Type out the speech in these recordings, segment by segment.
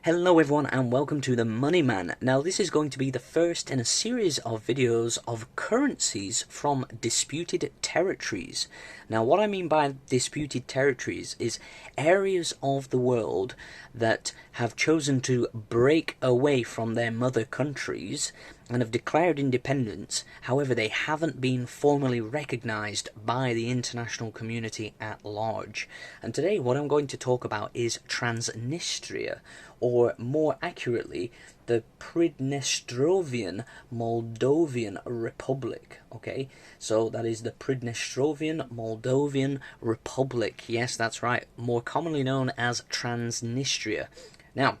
Hello everyone and welcome to the Money Man. Now this is going to be the first in a series of videos of currencies from disputed territories. Now what I mean by disputed territories is areas of the world that have chosen to break away from their mother countries and have declared independence. However, they haven't been formally recognized by the international community at large. And today what I'm going to talk about is Transnistria, or more accurately, the Pridnestrovian Moldavian Republic. Okay, so that is the Pridnestrovian Moldavian Republic. Yes, that's right, more commonly known as Transnistria. Now,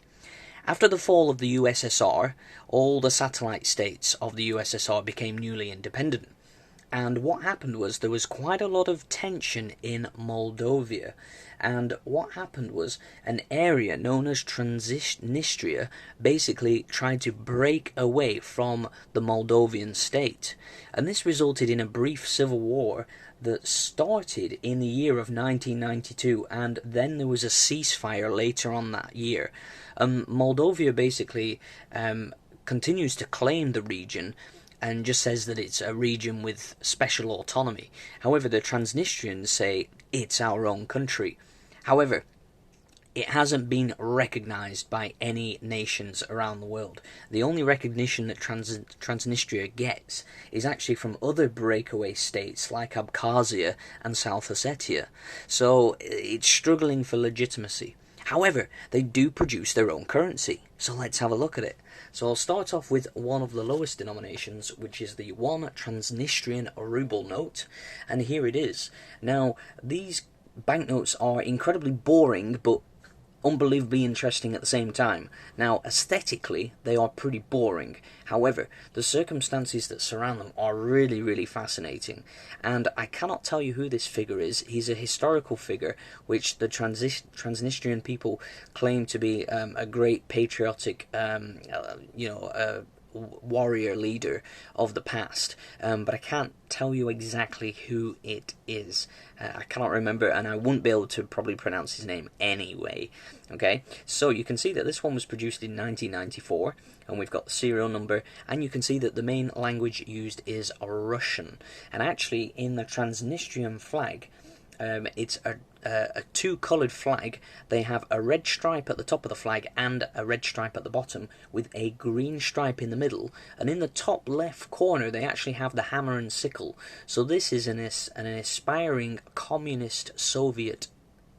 after the fall of the USSR, all the satellite states of the USSR became newly independent. And what happened was there was quite a lot of tension in Moldova. And what happened was an area known as Transnistria basically tried to break away from the Moldovan state. And this resulted in a brief civil war that started in the year of 1992, and then there was a ceasefire later on that year. Moldova basically continues to claim the region and just says that it's a region with special autonomy. However, the Transnistrians say it's our own country. However, it hasn't been recognized by any nations around the world. The only recognition that Transnistria gets is actually from other breakaway states like Abkhazia and South Ossetia. So it's struggling for legitimacy. However, they do produce their own currency. So let's have a look at it. So I'll start off with one of the lowest denominations, which is the one Transnistrian Ruble note. And here it is. Now, these banknotes are incredibly boring, but unbelievably interesting at the same time. Now, aesthetically, they are pretty boring. However, the circumstances that surround them are really, really fascinating. And I cannot tell you who this figure is. He's a historical figure, which the Transnistrian people claim to be a great patriotic, warrior leader of the past, but I can't tell you exactly who it is. I cannot remember, and I wouldn't be able to probably pronounce his name anyway. Okay, so you can see that this one was produced in 1994, and we've got the serial number, and you can see that the main language used is Russian. And actually, in the Transnistrian flag, it's a two-coloured flag. They have a red stripe at the top of the flag and a red stripe at the bottom with a green stripe in the middle. And in the top left corner, they actually have the hammer and sickle. So this is an aspiring communist Soviet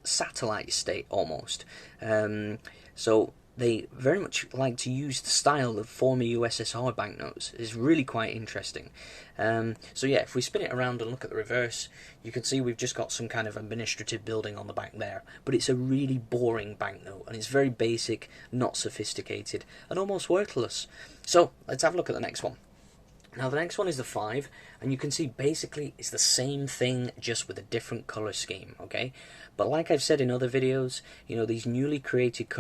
satellite state almost. So they very much like to use the style of former USSR banknotes. It's really quite interesting. So yeah, if we spin it around and look at the reverse, you can see we've just got some kind of administrative building on the back there. But it's a really boring banknote, and it's very basic, not sophisticated, and almost worthless. So let's have a look at the next one. Now the next one is the 5, and you can see basically it's the same thing just with a different colour scheme, okay? But like I've said in other videos, these newly created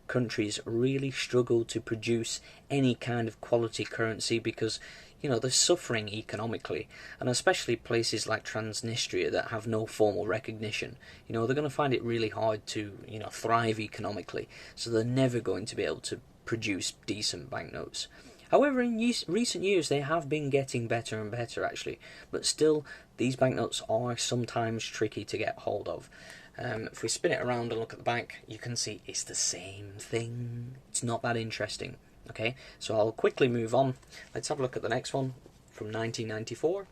countries really struggle to produce any kind of quality currency because, they're suffering economically, and especially places like Transnistria that have no formal recognition. They're going to find it really hard to, thrive economically, so they're never going to be able to produce decent banknotes. However, in recent years, they have been getting better and better, actually. But still, these banknotes are sometimes tricky to get hold of. If we spin it around and look at the back, you can see it's the same thing. It's not that interesting. Okay, so I'll quickly move on. Let's have a look at the next one from 1994.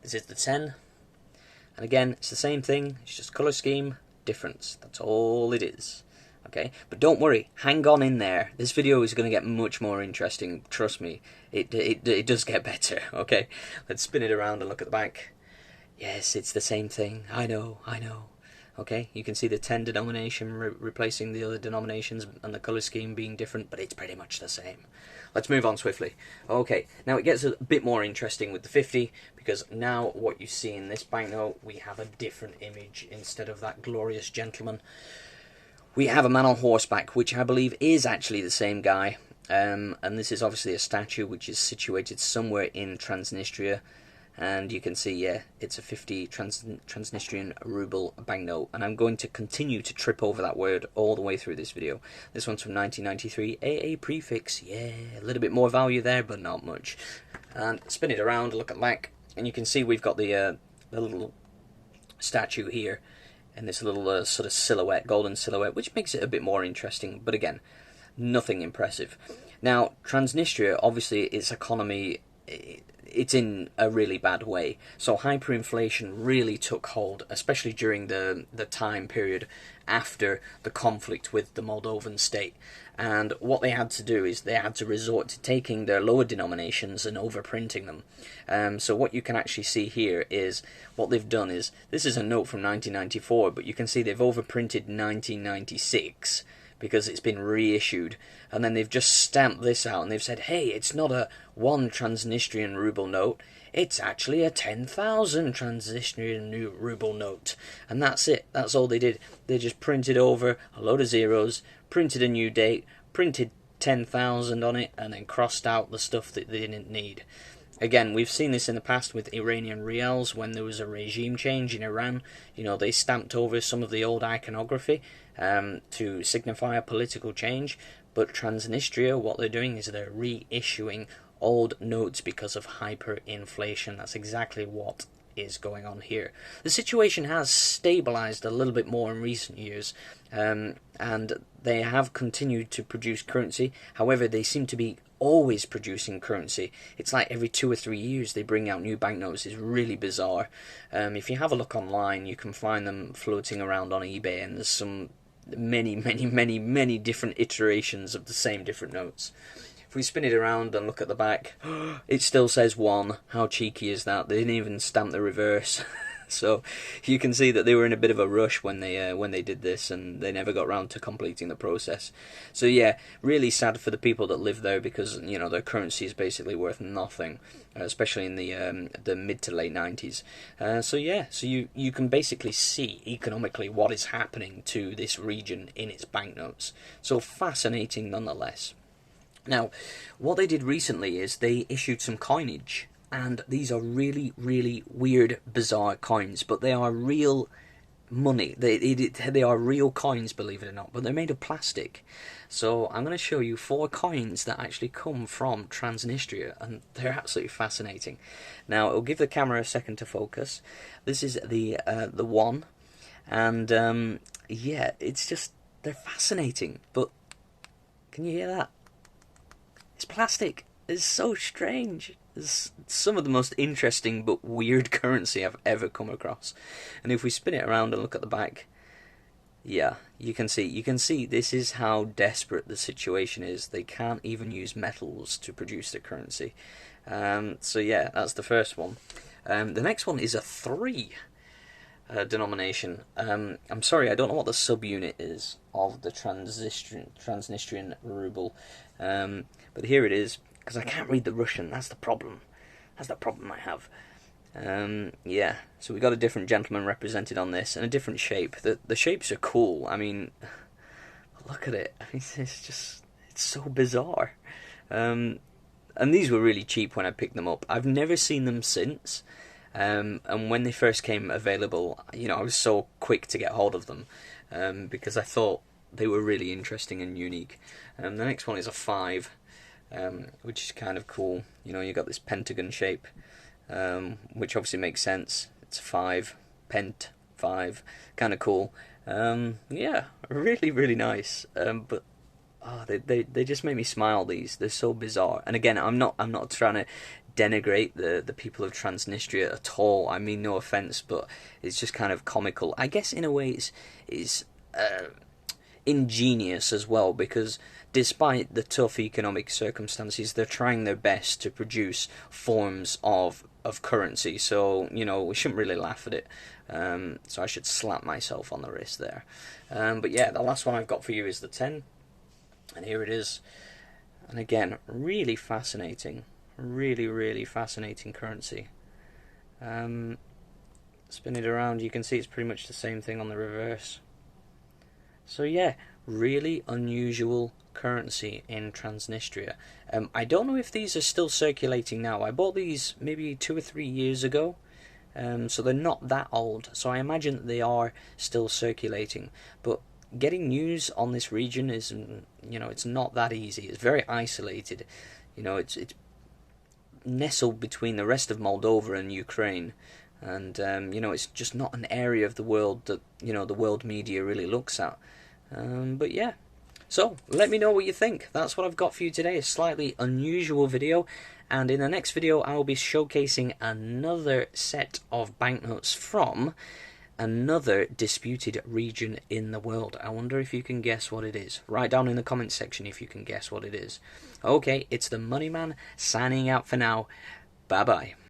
This is the 10. And again, it's the same thing. It's just colour scheme, difference. That's all it is. Okay, but don't worry, hang on in there. This video is going to get much more interesting. Trust me, it does get better. Okay, let's spin it around and look at the back. Yes, it's the same thing. I know. Okay, you can see the 10 denomination replacing the other denominations and the colour scheme being different, but it's pretty much the same. Let's move on swiftly. Okay, now it gets a bit more interesting with the 50, because now what you see in this banknote, we have a different image. Instead of that glorious gentleman, we have a man on horseback, which I believe is actually the same guy. And this is obviously a statue which is situated somewhere in Transnistria. and you can see, yeah, it's a 50 Transnistrian Ruble banknote, and I'm going to continue to trip over that word all the way through this video. This one's from 1993, AA prefix, yeah, a little bit more value there, but not much. And spin it around, look at the back, and you can see we've got the little statue here, and this little sort of silhouette, golden silhouette, which makes it a bit more interesting, but again, nothing impressive. Now, Transnistria, obviously, its economy, it's in a really bad way. So hyperinflation really took hold, especially during the time period after the conflict with the Moldovan state. And what they had to do is they had to resort to taking their lower denominations and overprinting them. So what you can actually see here is what they've done is, this is a note from 1994, but you can see they've overprinted 1996 because it's been reissued, and then they've just stamped this out and they've said, hey, it's not a 1 Transnistrian ruble note, it's actually a 10,000 Transnistrian ruble note. And that's it, that's all they did. They just printed over a load of zeros, printed a new date, printed 10,000 on it, and then crossed out the stuff that they didn't need. Again, we've seen this in the past with Iranian rials when there was a regime change in Iran. You know, they stamped over some of the old iconography to signify a political change. But Transnistria, what they're doing is they're reissuing old notes because of hyperinflation. That's exactly what is going on here. The situation has stabilized a little bit more in recent years, and they have continued to produce currency. However, they seem to be always producing currency. It's like every 2 or 3 years they bring out new banknotes. It's really bizarre. If you have a look online, you can find them floating around on eBay, and there's some many different iterations of the same different notes. If we spin it around and look at the back, it still says 1. How cheeky is that? They didn't even stamp the reverse. So you can see that they were in a bit of a rush when they did this, and they never got round to completing the process. So yeah, really sad for the people that live there, because you know their currency is basically worth nothing, especially in the mid to late 90s. So yeah, so you can basically see economically what is happening to this region in its banknotes. So fascinating nonetheless. Now, what they did recently is they issued some coinage. And these are really weird, bizarre coins, but they are real money. They are real coins, believe it or not, but they're made of plastic. So I'm going to show you 4 coins that actually come from Transnistria, and they're absolutely fascinating. Now, it'll give the camera a second to focus. This is the 1, and yeah, it's just, they're fascinating. But can you hear that? It's plastic. It's so strange. It's some of the most interesting but weird currency I've ever come across. And if we spin it around and look at the back, yeah, you can see this is how desperate the situation is. They can't even use metals to produce their currency. So yeah, that's the first one. The next one is a 3 denomination. I'm sorry, I don't know what the subunit is of the Transnistrian ruble, but here it is. Because I can't read the Russian, that's the problem. That's the problem I have. Yeah, so we got a different gentleman represented on this, and a different shape. The shapes are cool. I mean, look at it. I mean, it's so bizarre. And these were really cheap when I picked them up. I've never seen them since. And when they first came available, you know, I was so quick to get hold of them, because I thought they were really interesting and unique. The next one is a 5. Which is kind of cool. You know, you got this pentagon shape, which obviously makes sense. It's 5, pent 5, kind of cool. Yeah, really nice. But they just make me smile. They're so bizarre. And again, I'm not trying to denigrate the people of Transnistria at all. I mean no offense, but it's just kind of comical. I guess in a way it's ingenious as well, because despite the tough economic circumstances, they're trying their best to produce forms of currency. So, you know, we shouldn't really laugh at it. So I should slap myself on the wrist there. But yeah, the last one I've got for you is the 10. And here it is. And again, really fascinating. Really fascinating currency. Spin it around, you can see it's pretty much the same thing on the reverse. So yeah, really unusual currency in Transnistria. I don't know if these are still circulating now. I bought these maybe 2 or 3 years ago, so they're not that old. So I imagine that they are still circulating. But getting news on this region is, it's not that easy. It's very isolated. It's nestled between the rest of Moldova and Ukraine. And, it's just not an area of the world that, the world media really looks at. But yeah. So, let me know what you think. That's what I've got for you today. A slightly unusual video. And in the next video, I'll be showcasing another set of banknotes from another disputed region in the world. I wonder if you can guess what it is. Write down in the comments section if you can guess what it is. Okay, it's the Money Man signing out for now. Bye-bye.